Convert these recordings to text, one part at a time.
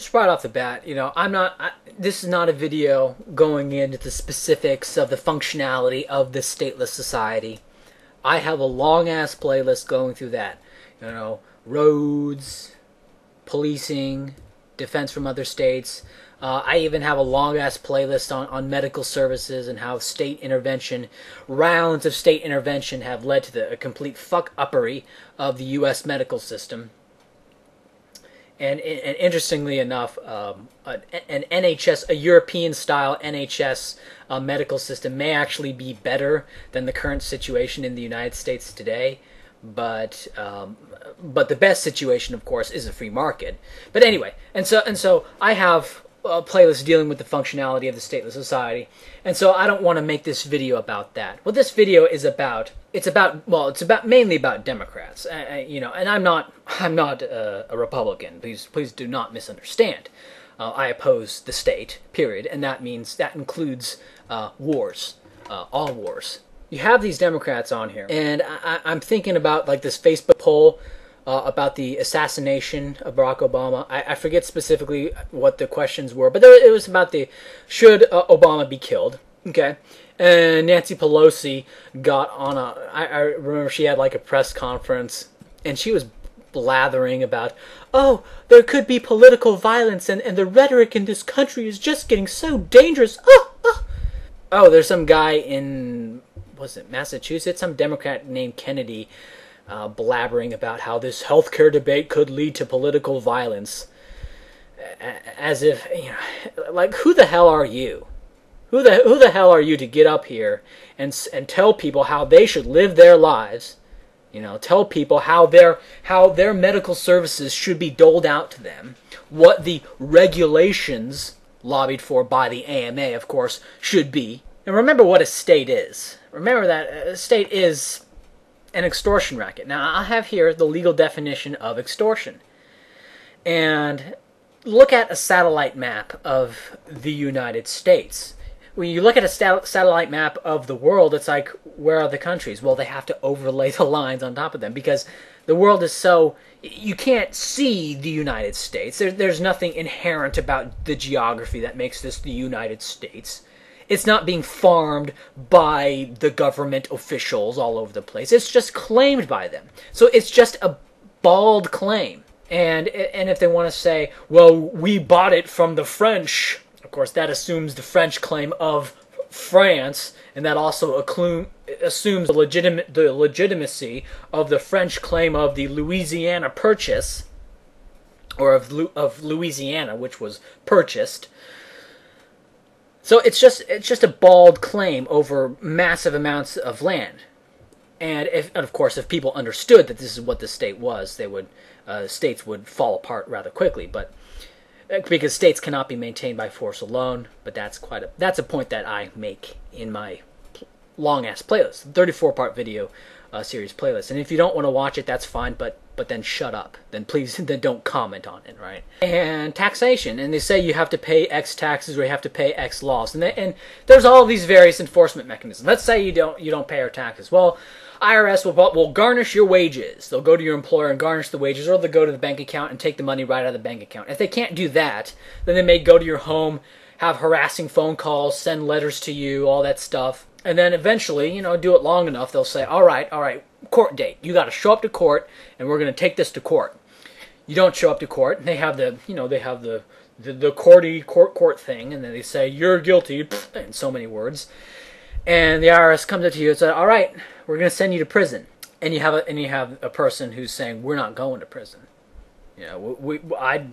Just right off the bat, this is not a video going into the specifics of the functionality of this stateless society. I have a long-ass playlist going through that. Roads, policing, defense from other states. I even have a long-ass playlist on medical services and how state intervention, rounds of state intervention have led to the complete fuck-uppery of the U.S. medical system. And interestingly enough, an NHS, a European-style NHS medical system may actually be better than the current situation in the United States today. But the best situation, of course, is a free market. But anyway, and so I have a playlist dealing with the functionality of the stateless society, and so I don't want to make this video about that. What this video is about, it's mainly about Democrats, and I'm not a Republican. Please do not misunderstand. I oppose the state, period, and that includes wars, all wars. You have these Democrats on here, and I'm thinking about like this Facebook poll about the assassination of Barack Obama. I forget specifically what the questions were, but it was about should Obama be killed? Okay, and Nancy Pelosi got on I remember she had like a press conference, and she was blathering about, oh, there could be political violence, and the rhetoric in this country is just getting so dangerous. Oh, there's some guy in, was it Massachusetts? Some Democrat named Kennedy blabbering about how this healthcare debate could lead to political violence. As if, like, who the hell are you? Who the hell are you to get up here and tell people how they should live their lives? Tell people how their medical services should be doled out to them. What the regulations lobbied for by the AMA, of course, should be. And remember what a state is. Remember that a state is an extortion racket. Now, I have here the legal definition of extortion. And look at a satellite map of the United States. When you look at a satellite map of the world, it's like, where are the countries? Well, they have to overlay the lines on top of them because the world is so... You can't see the United States. There's nothing inherent about the geography that makes this the United States. It's not being farmed by the government officials all over the place. It's just claimed by them. So it's just a bald claim. And if they want to say, well, we bought it from the French, of course, that assumes the French claim of France, and that also assumes the legitimacy of the French claim of the Louisiana Purchase, or of Louisiana, which was purchased. So it's just a bald claim over massive amounts of land. And of course, if people understood that this is what the state was, states would fall apart rather quickly. But because states cannot be maintained by force alone, but that's a point that I make in my long-ass playlist, 34-part video series playlist. And if you don't want to watch it, that's fine, but then shut up. Then please, then don't comment on it, right? And taxation, and they say you have to pay X taxes or you have to pay X laws, and there's all these various enforcement mechanisms. Let's say you don't pay our taxes. Well, IRS will garnish your wages. They'll go to your employer and garnish the wages, or they'll go to the bank account and take the money right out of the bank account. If they can't do that, then they may go to your home, have harassing phone calls, send letters to you, all that stuff. And then eventually, do it long enough, they'll say, all right, court date. You got to show up to court, and we're going to take this to court. You don't show up to court, and they have the court thing, and then they say, you're guilty, in so many words. And the IRS comes up to you and says, all right, we're going to send you to prison. And you have a person who's saying, we're not going to prison. I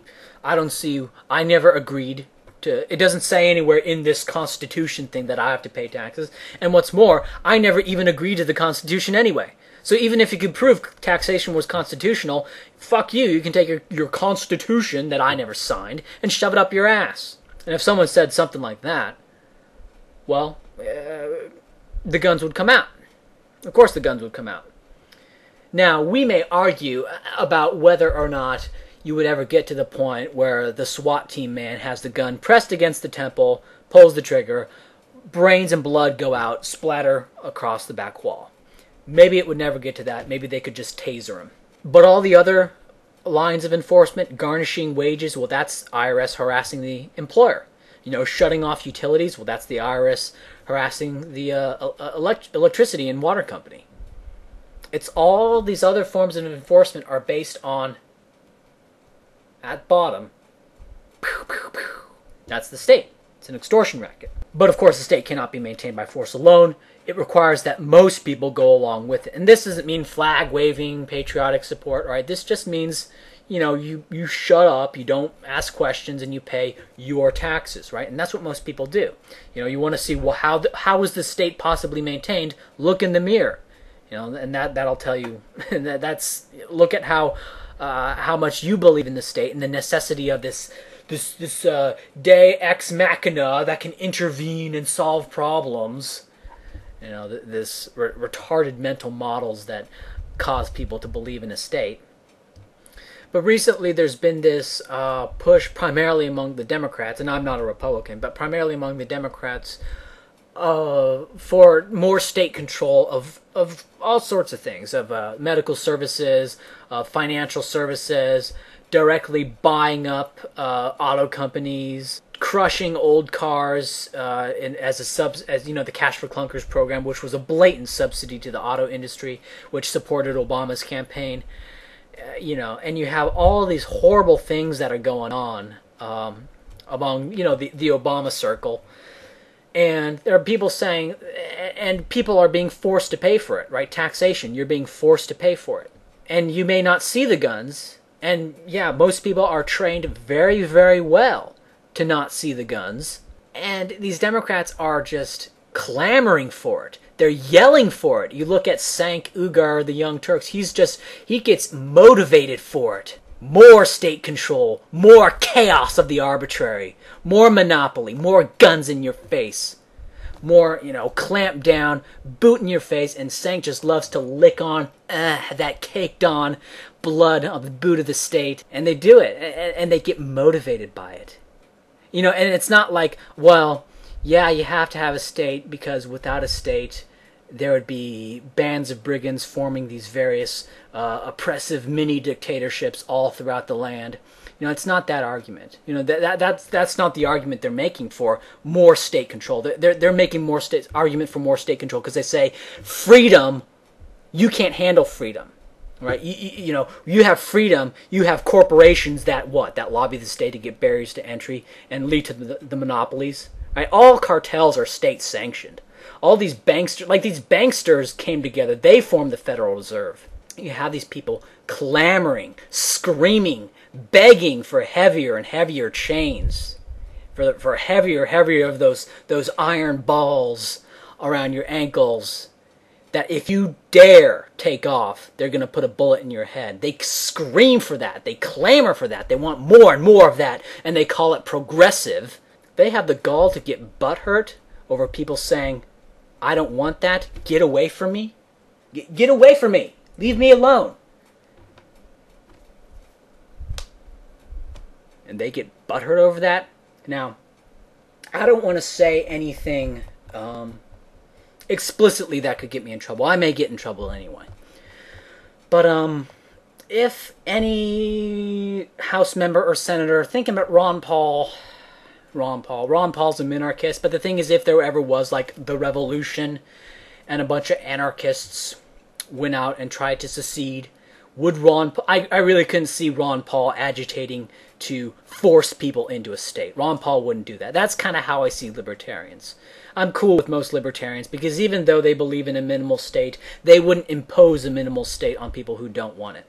don't see, I never agreed to, it doesn't say anywhere in this Constitution thing that I have to pay taxes. And what's more, I never even agreed to the Constitution anyway. So even if you could prove taxation was constitutional, fuck you. You can take your Constitution that I never signed and shove it up your ass. And if someone said something like that, well, the guns would come out. Of course the guns would come out. Now, we may argue about whether or not you would ever get to the point where the SWAT team man has the gun pressed against the temple, pulls the trigger, brains and blood go out, splatter across the back wall. Maybe it would never get to that. Maybe they could just taser him. But all the other lines of enforcement, garnishing wages, well, that's IRS harassing the employer. Shutting off utilities, well, that's the IRS harassing the electricity and water company. It's all these other forms of enforcement are based on, at bottom, that's the state. It's an extortion racket. But of course, the state cannot be maintained by force alone. It requires that most people go along with it. And this doesn't mean flag waving, patriotic support, right? This just means, you shut up, you don't ask questions, and you pay your taxes, right? And that's what most people do. You want to see, well, how is the state possibly maintained? Look in the mirror, and that'll tell you. Look at how much you believe in the state and the necessity of this Deus ex machina that can intervene and solve problems. This retarded mental models that cause people to believe in a state. But recently there's been this push primarily among the Democrats, and I'm not a Republican, but primarily among the Democrats, for more state control of all sorts of things, of medical services, financial services, directly buying up auto companies, crushing old cars as the Cash for Clunkers program, which was a blatant subsidy to the auto industry, which supported Obama's campaign. And you have all these horrible things that are going on among the Obama circle. And there are people saying, and people are being forced to pay for it, right? Taxation, you're being forced to pay for it. And you may not see the guns. And yeah, most people are trained very, very well to not see the guns. And these Democrats are just clamoring for it. They're yelling for it. You look at Sank Ugar, the Young Turks, he gets motivated for it. More state control, more chaos of the arbitrary, more monopoly, more guns in your face, more, clamp down, boot in your face, and Sank just loves to lick on that caked on blood of the boot of the state, and they do it, and they get motivated by it. And it's not like, well, yeah, you have to have a state because without a state, there would be bands of brigands forming these various oppressive mini dictatorships all throughout the land. It's not that argument. That's not the argument they're making for more state control. They're making argument for more state control because they say freedom. You can't handle freedom, right? You have freedom. You have corporations that lobby the state to get barriers to entry and lead to the monopolies. Right? All cartels are state sanctioned. All these banksters came together. They formed the Federal Reserve. You have these people clamoring, screaming, begging for heavier and heavier chains, for heavier of those iron balls around your ankles, that if you dare take off, they're going to put a bullet in your head. They scream for that. They clamor for that. They want more and more of that, and they call it progressive. They have the gall to get butthurt over people saying, I don't want that. Get away from me. Get away from me. Leave me alone. And they get butthurt over that. Now, I don't want to say anything explicitly that could get me in trouble. I may get in trouble anyway. But if any House member or senator thinking about Ron Paul's a minarchist, but the thing is, if there ever was like the revolution and a bunch of anarchists went out and tried to secede, would I really couldn't see Ron Paul agitating to force people into a state. Ron Paul wouldn't do that. That's kind of how I see libertarians. I'm cool with most libertarians because even though they believe in a minimal state, they wouldn't impose a minimal state on people who don't want it.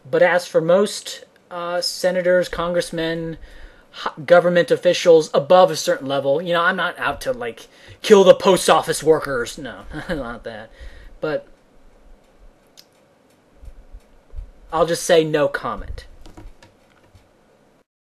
But as for most senators, congressmen, government officials above a certain level, I'm not out to kill the post office workers. No, not that. But I'll just say no comment.